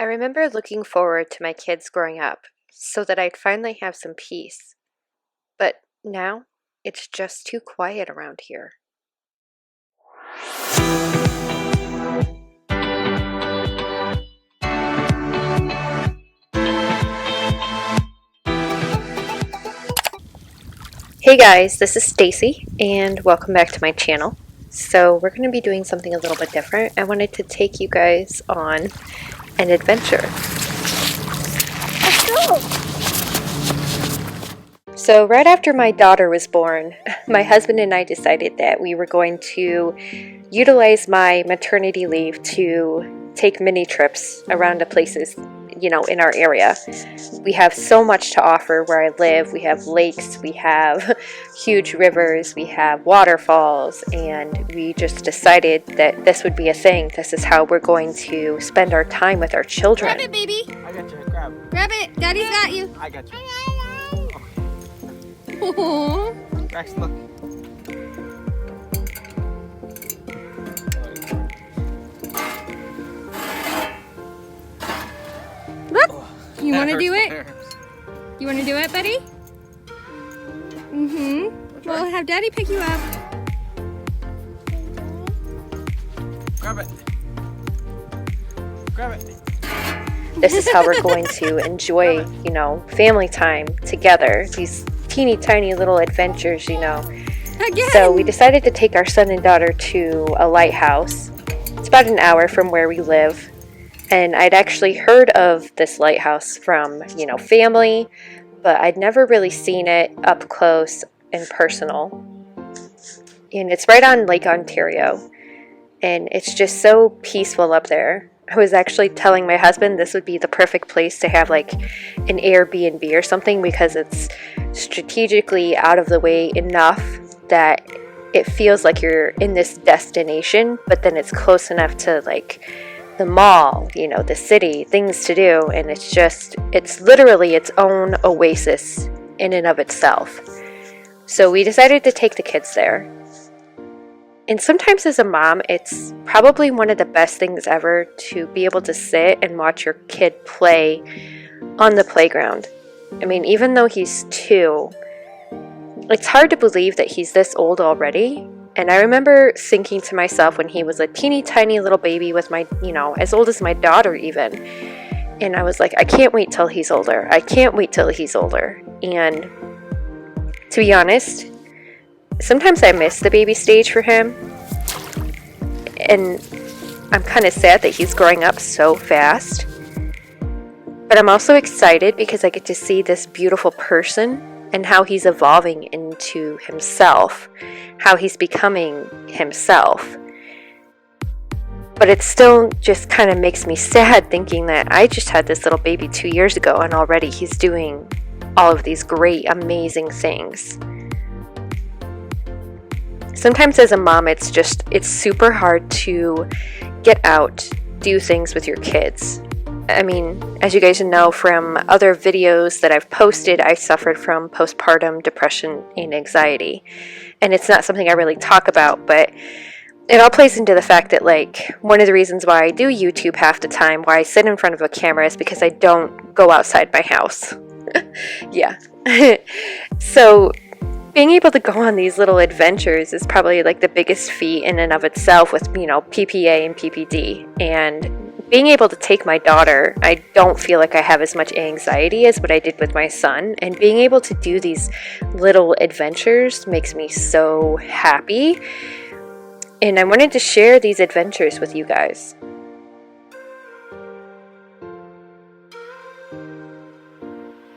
I remember looking forward to my kids growing up so that I'd finally have some peace. But now it's just too quiet around here. Hey guys, this is Stacy and welcome back to my channel. So we're going to be doing something a little bit different. I wanted to take you guys on an adventure. Let's go! So right after my daughter was born, my husband and I decided that we were going to utilize my maternity leave to take mini trips around the places, in our area. We have so much to offer where I live. We have lakes, we have huge rivers, we have waterfalls, and we just decided that this would be a thing. This is how we're going to spend our time with our children. Grab it, baby. I got you. Grab. Grab it. Daddy's got you. I got you. Oh. Rex, look. Look. You want to do it? There. You want to do it, buddy? Mm-hmm. Well, have Daddy pick you up. Grab it. Grab it. This is how we're going to enjoy, family time together. These teeny tiny little adventures, Again. So we decided to take our son and daughter to a lighthouse. It's about an hour from where we live. And I'd actually heard of this lighthouse from, family, but I'd never really seen it up close and personal. And it's right on Lake Ontario. And it's just so peaceful up there. I was actually telling my husband this would be the perfect place to have like an Airbnb or something because it's strategically out of the way enough that it feels like you're in this destination, but then it's close enough to like the mall, the city, things to do, and it's literally its own oasis in and of itself. So we decided to take the kids there. And sometimes as a mom, it's probably one of the best things ever to be able to sit and watch your kid play on the playground. I mean, even though he's 2, it's hard to believe that he's this old already. And I remember thinking to myself when he was a teeny tiny little baby with my, as old as my daughter even. And I was like, I can't wait till he's older. I can't wait till he's older. And to be honest, sometimes I miss the baby stage for him. And I'm kind of sad that he's growing up so fast. But I'm also excited because I get to see this beautiful person and how he's evolving into himself, how he's becoming himself. But it still just kind of makes me sad thinking that I just had this little baby 2 years ago and already he's doing all of these great, amazing things. Sometimes as a mom, it's super hard to get out, do things with your kids. I mean, as you guys know from other videos that I've posted, I suffered from postpartum depression and anxiety. And it's not something I really talk about, but it all plays into the fact that, like, one of the reasons why I do YouTube half the time, why I sit in front of a camera, is because I don't go outside my house. Yeah. So being able to go on these little adventures is probably like the biggest feat in and of itself with, PPA and PPD. And being able to take my daughter, I don't feel like I have as much anxiety as what I did with my son. And being able to do these little adventures makes me so happy. And I wanted to share these adventures with you guys.